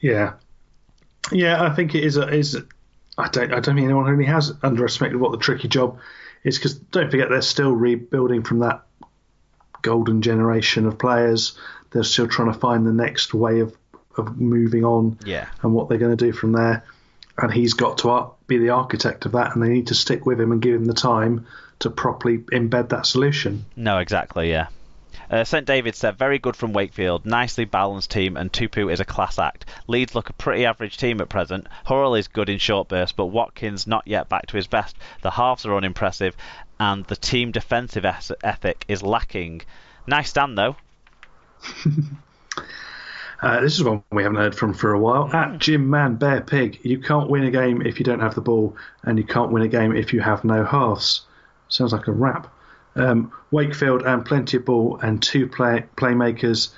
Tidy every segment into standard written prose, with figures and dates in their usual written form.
Yeah, yeah. I think it is. I don't think anyone really has underestimated what the tricky job is, because don't forget they're still rebuilding from that golden generation of players. They're still trying to find the next way of moving on, and what they're going to do from there. And he's got to be the architect of that, and they need to stick with him and give him the time to properly embed that solution. No, exactly, yeah. St David said, very good from Wakefield, nicely balanced team, and Tupu is a class act. Leeds look a pretty average team at present. Hurrell is good in short bursts, but Watkins not yet back to his best. The halves are unimpressive, and the team defensive ethic is lacking. Nice stand, though. This is one we haven't heard from for a while. At Jim Man Bear Pig, you can't win a game if you don't have the ball, and you can't win a game if you have no halves. Sounds like a rap. Wakefield and plenty of ball and two playmakers.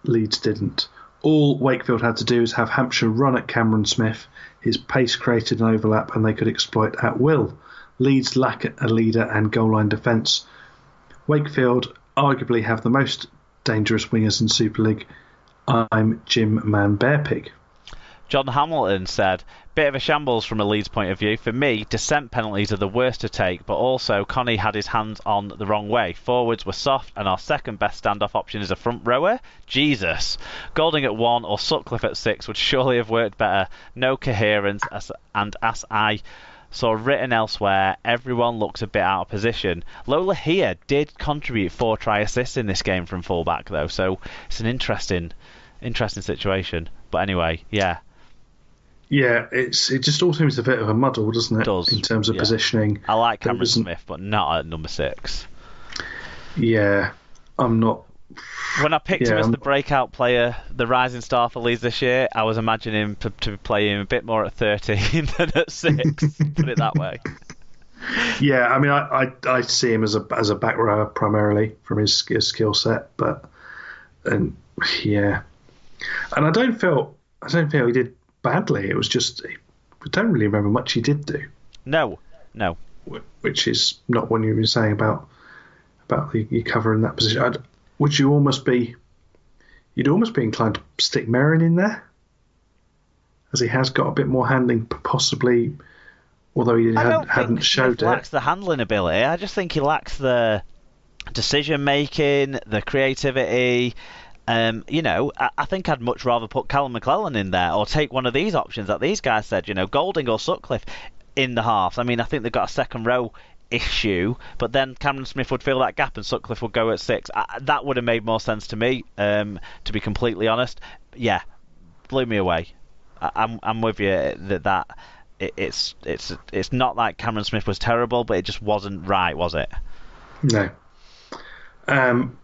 Leeds didn't. All Wakefield had to do is have Hampshire run at Cameron Smith. His pace created an overlap and they could exploit at will. Leeds lack a leader and goal line defence. Wakefield arguably have the most dangerous wingers in Super League. I'm Jim Man Bear Pig. John Hamilton said, bit of a shambles from a Leeds point of view. For me, descent penalties are the worst to take, but also Connie had his hands on the wrong way. Forwards were soft, and our second best standoff option is a front rower? Jesus. Golding at 1 or Sutcliffe at 6 would surely have worked better. No coherence, and as I saw written elsewhere, everyone looks a bit out of position. Lola here did contribute 4 try assists in this game from fullback, though, so it's an interesting situation. But anyway, yeah. Yeah, it just all seems a bit of a muddle, doesn't it? It does, in terms of positioning. I like Cameron Smith, but not at number 6. Yeah, I'm not. When I picked him as the breakout player, the rising star for Leeds this year, I was imagining him to play him a bit more at 13 than at 6. Put it that way. Yeah, I mean, I see him as a back rower primarily from his skill set, and I don't feel he did badly. It was just, I don't really remember much he did do. No. Which is not what you were saying about you covering that position. You'd almost be inclined to stick Merrin in there, as he has got a bit more handling, possibly, although he hadn't showed it. He lacks the handling ability. I just think he lacks the decision making, the creativity. I think I'd much rather put Callum McClellan in there, or take one of these options that these guys said, Golding or Sutcliffe in the halves. I mean, I think they've got a second row issue, but then Cameron Smith would fill that gap and Sutcliffe would go at 6. That would have made more sense to me, to be completely honest. Yeah, blew me away. I'm with you that it's not like Cameron Smith was terrible, but it just wasn't right, was it? No.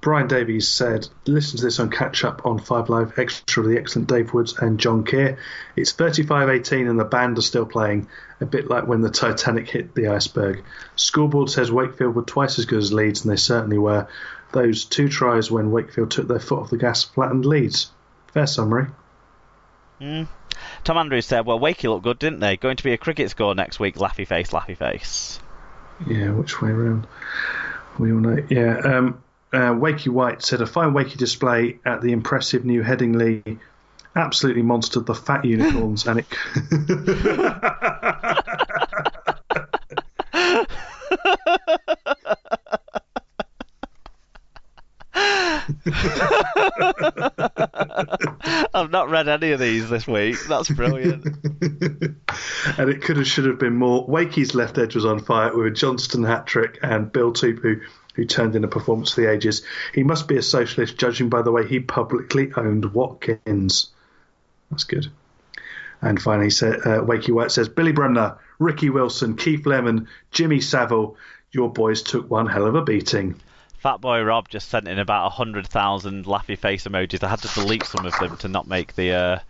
Brian Davies said, listen to this on Catch Up on 5 Live Extra with the excellent Dave Woods and John Keir. It's 35:18 and the band are still playing, a bit like when the Titanic hit the iceberg. Scoreboard says Wakefield were twice as good as Leeds, and they certainly were. Those 2 tries when Wakefield took their foot off the gas flattened Leeds. Fair summary. Tom Andrews said, well, Wakey looked good, didn't they? Going to be a cricket score next week, laughy face, laughy face. Yeah, which way around? We all know. Yeah, Wakey White said, a fine Wakey display at the impressive new Headingley. Absolutely monstered the fat unicorns, and it. I've not read any of these this week. That's brilliant. And it should have been more. Wakey's left edge was on fire with a Johnston hat-trick and Bill Tupu, who turned in a performance for the ages. He must be a socialist, judging by the way he publicly owned Watkins. That's good. And finally, Wakey White says, Billy Bremner, Ricky Wilson, Keith Lemon, Jimmy Savile, your boys took one hell of a beating. Fatboy Rob just sent in about 100,000 laughy face emojis. I had to delete some of them to not make the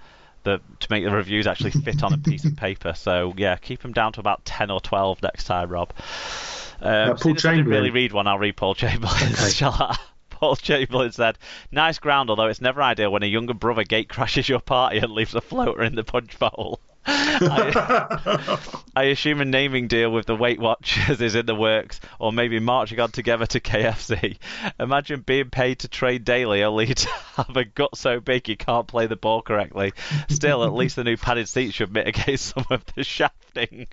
reviews actually fit on a piece of paper. So yeah, keep them down to about 10 or 12 next time, Rob. Paul Chamberlain. I didn't really read one. I'll read Paul Chamberlain's. Okay. Shall I? Paul Chamberlain said, nice ground, although it's never ideal when a younger brother gate crashes your party and leaves a floater in the punch bowl. I assume a naming deal with the Weight Watchers is in the works, or maybe marching on together to KFC. Imagine being paid to train daily only to have a gut so big you can't play the ball correctly. Still, at least the new padded seats should mitigate some of the shafting.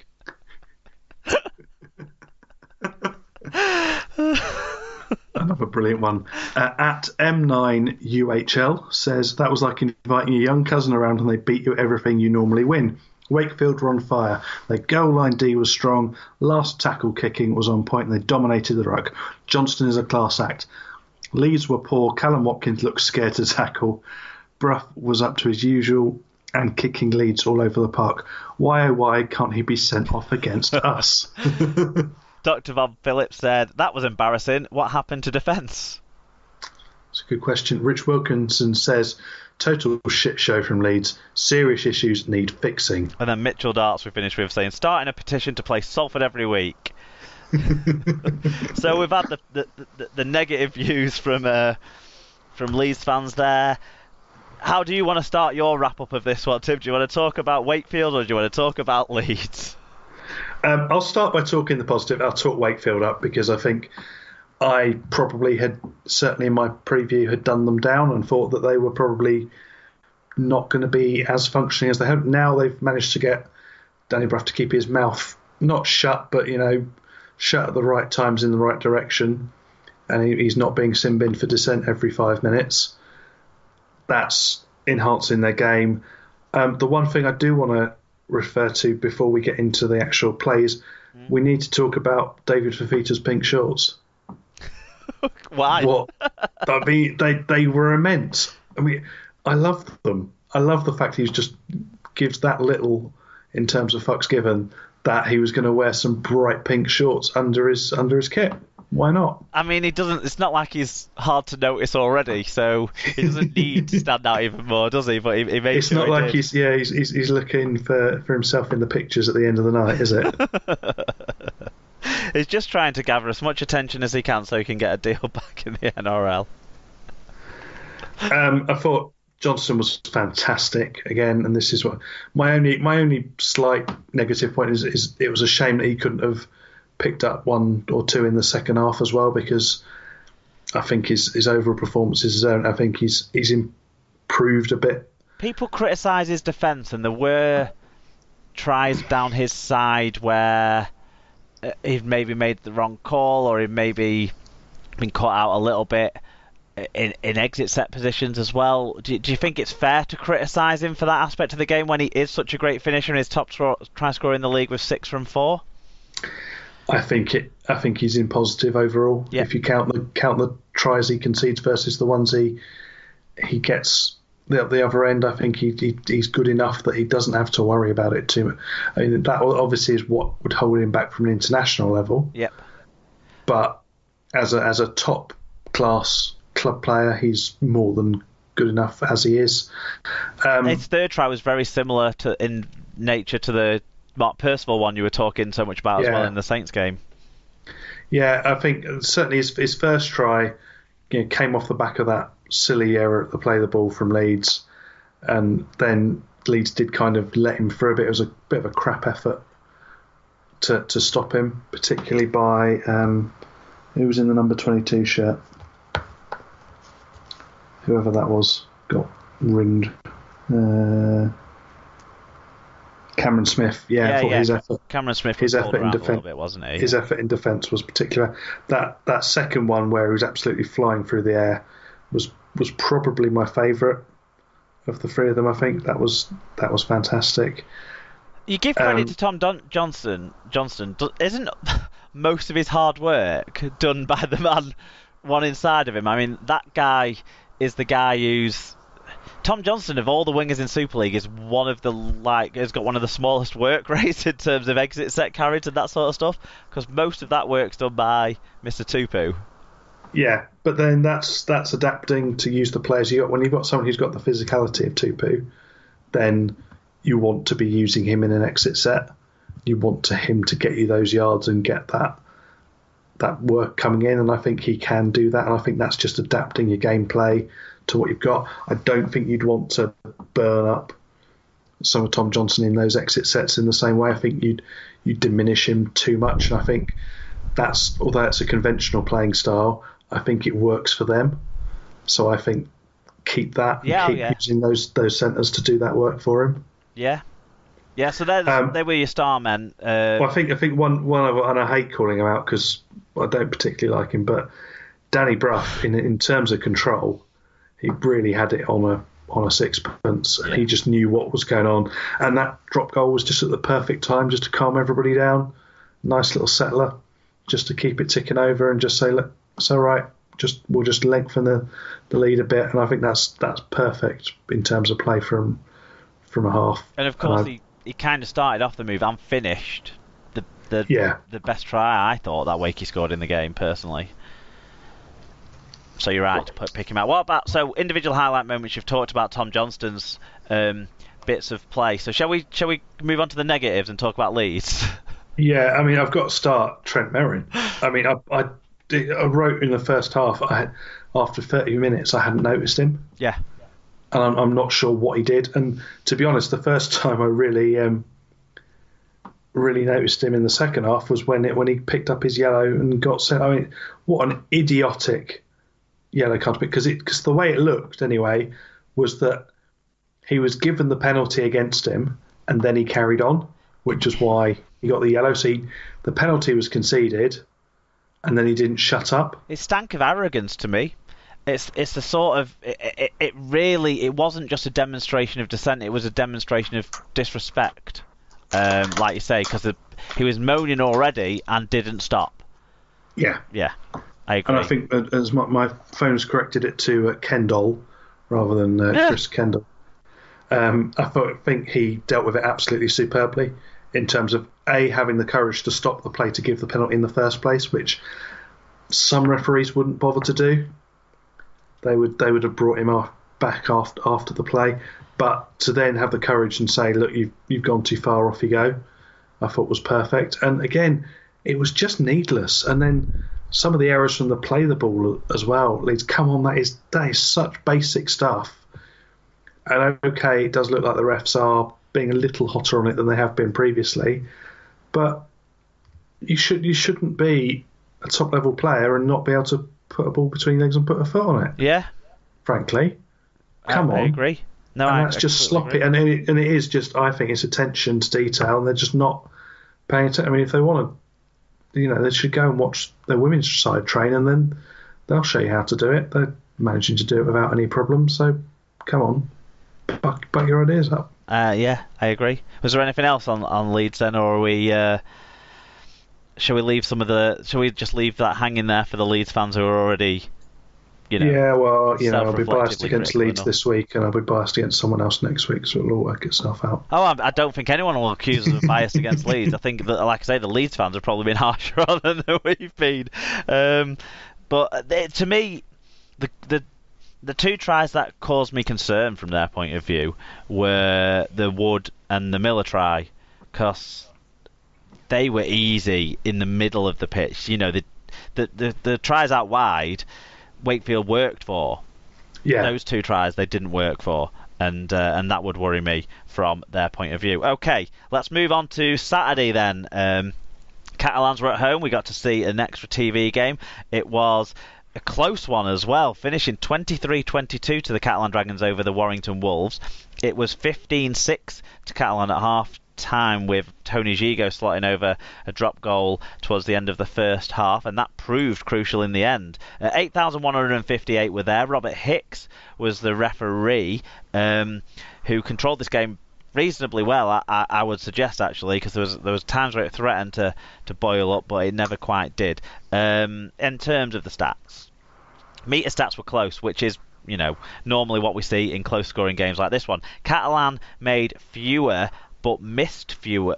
Another brilliant one. At M9UHL says, that was like inviting your young cousin around and they beat you at everything you normally win. Wakefield were on fire. Their goal line D was strong. Last tackle kicking was on point and they dominated the ruck. Johnston is a class act. Leeds were poor. Callum Watkins looked scared to tackle. Bruff was up to his usual and kicking Leeds all over the park. Why, oh why can't he be sent off against us? Dr. Von Phillips said, that was embarrassing. What happened to defence? It's a good question. Rich Wilkinson says, total shit show from Leeds. Serious issues need fixing. And then Mitchell Darts we finished with saying, starting a petition to play Salford every week. So we've had the negative views from Leeds fans there. How do you want to start your wrap-up of this one, Tim? Do you want to talk about Wakefield or do you want to talk about Leeds? I'll start by talking the positive. I'll talk Wakefield up because I think I probably had, certainly in my preview, had done them down and thought that they were probably not going to be as functioning as they have. Now they've managed to get Danny Bruff to keep his mouth not shut, but, shut at the right times in the right direction. And he's not being sin-binned for dissent every 5 minutes. That's enhancing their game. The one thing I do want to refer to before we get into the actual plays, we need to talk about David Fafita's pink shorts. Why? What? I mean, they were immense. I mean, I love them. I love the fact he just gives that little in terms of fucks given that he was going to wear some bright pink shorts under his kit. Why not? I mean, he doesn't. It's not like he's hard to notice already, so he doesn't need to stand out even more, does he? But he makes. It's not like he's looking for himself in the pictures at the end of the night, is it? He's just trying to gather as much attention as he can so he can get a deal back in the NRL. I thought Johnson was fantastic again, and this is what my only slight negative point is it was a shame that he couldn't have picked up 1 or 2 in the second half as well, because I think his overall performance is his own. I think he's improved a bit. People criticise his defence, and there were tries down his side where he'd maybe made the wrong call, or he'd maybe been caught out a little bit in exit set positions as well. Do you think it's fair to criticise him for that aspect of the game when he is such a great finisher and his top try scorer in the league with 6 from 4? I think he's in positive overall. Yep. If you count the tries he concedes versus the ones he gets the other end, I think he's good enough that he doesn't have to worry about it too much. I mean, that obviously is what would hold him back from an international level. Yep. But as a top class club player, he's more than good enough as he is. His third try was very similar in nature to the Mark Percival one you were talking so much about as well in the Saints game. Yeah, I think certainly his first try came off the back of that silly error at the play the ball from Leeds, and then Leeds did kind of let him through a bit. It was a bit of a crap effort to stop him, particularly by who was in the number 22 shirt. Whoever that was got ringed. Cameron Smith, I thought his effort. Cameron Smith was pulled around a little bit, wasn't he? His effort in defence was particular. That second one where he was absolutely flying through the air was probably my favourite of the three of them. I think that was fantastic. You give credit to Tom Johnston. Isn't most of his hard work done by the man one inside of him? I mean, that guy is the guy who's Tom Johnston, of all the wingers in Super League, is one of the has got one of the smallest work rates in terms of exit set carried and that sort of stuff, because most of that work's done by Mr. Tupu. Yeah, but then that's adapting to use the players you got. When you've got someone who's got the physicality of Tupu, then you want to be using him in an exit set. You want him to get you those yards and get that work coming in, and I think he can do that, and I think that's just adapting your gameplay to what you've got. I don't think you'd want to burn up some of Tom Johnson in those exit sets in the same way. I think you'd diminish him too much, and I think although it's a conventional playing style, I think it works for them. So I think keep that and keep using those centres to do that work for him. Yeah. Yeah, so they were your star men. Well, I think one of, and I hate calling him out because I don't particularly like him, but Danny Brough, in terms of control, he really had it on a sixpence. Yeah. He just knew what was going on, and that drop goal was just at the perfect time, just to calm everybody down. Nice little settler, just to keep it ticking over and just say, look, it's all right. We'll just lengthen the lead a bit, and I think that's perfect in terms of play from a half. And of course, he kind of started off the move and finished the best try, I thought, that Wakey scored in the game, personally. So you're right to pick him out. What about, so individual highlight moments? You've talked about Tom Johnston's bits of play. So shall we move on to the negatives and talk about Leeds? Yeah, I mean, I've got to start Trent Merrin. I mean, I wrote in the first half, after 30 minutes, I hadn't noticed him. Yeah. And I'm not sure what he did. And to be honest, the first time I really noticed him in the second half was when he picked up his yellow and got sent. I mean, what an idiotic yellow card, because the way it looked anyway was that he was given the penalty against him and then he carried on, which is why he got the yellow. So the penalty was conceded and then he didn't shut up. It stank of arrogance to me. It's the sort of it really wasn't just a demonstration of dissent. It was a demonstration of disrespect, like you say, because he was moaning already and didn't stop. Yeah, I agree. And I think that as my phone's corrected it to Kendall rather than Chris Kendall. I think he dealt with it absolutely superbly in terms of having the courage to stop the play to give the penalty in the first place, which some referees wouldn't bother to do. They would have brought him back after the play, but to then have the courage and say, look, you've gone too far, off you go, I thought was perfect. And again, it was just needless. And then some of the errors from the play the ball as well. Leeds, come on, that is such basic stuff. And okay, it does look like the refs are being a little hotter on it than they have been previously, but you shouldn't be a top level player and not be able to put a ball between legs and put a foot on it. Yeah. Frankly. Come on. I agree. No, and that's just sloppy. And it is just, I think it's attention to detail, and they're just not paying attention. I mean, if they want to, they should go and watch their women's side train, and then they'll show you how to do it. They're managing to do it without any problem. So, come on. Buck your ideas up. Yeah, I agree. Was there anything else on Leeds then, or are we... Shall we just leave that hanging there for the Leeds fans who are already, Yeah, well, I'll be biased against Leeds this week, and I'll be biased against someone else next week, so it'll all work itself out. Oh, I don't think anyone will accuse us of bias against Leeds. I think that, like I say, the Leeds fans have probably been harsher on than we've been. But to me, the two tries that caused me concern from their point of view were the Wood and the Miller try, because they were easy in the middle of the pitch. The tries out wide, Wakefield worked for. Yeah. Those two tries they didn't work for, and that would worry me from their point of view. Okay, let's move on to Saturday then. Catalans were at home. We got to see an extra TV game. It was a close one as well, finishing 23-22 to the Catalan Dragons over the Warrington Wolves. It was 15-6 to Catalan at half time, with Tony Gigo slotting over a drop goal towards the end of the first half, and that proved crucial in the end. 8,158 were there. Robert Hicks was the referee, who controlled this game reasonably well, I would suggest, actually, because there was times where it threatened to boil up, but it never quite did. In terms of the stats, meter stats were close, which is normally what we see in close scoring games like this one. Catalan made fewer but missed fewer.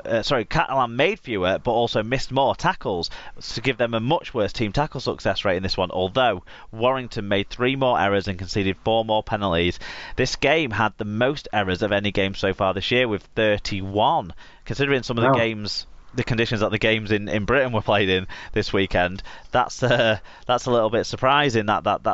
Catalan made fewer but also missed more tackles to give them a much worse team tackle success rate in this one, although Warrington made 3 more errors and conceded 4 more penalties. This game had the most errors of any game so far this year, with 31. Considering some of the games, the conditions that the games in Britain were played in this weekend, that's a little bit surprising that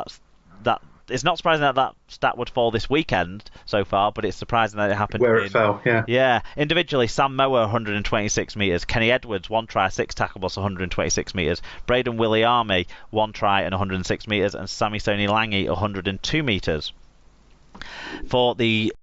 it's not surprising that stat would fall this weekend so far, but it's surprising that it happened where it fell. Yeah. Yeah. Individually, Sam Mower 126 metres, Kenny Edwards 1 try, 6 tackle plus 126 metres, Braden Williami 1 try and 106 metres, and Sammy Soni Langi 102 metres. For the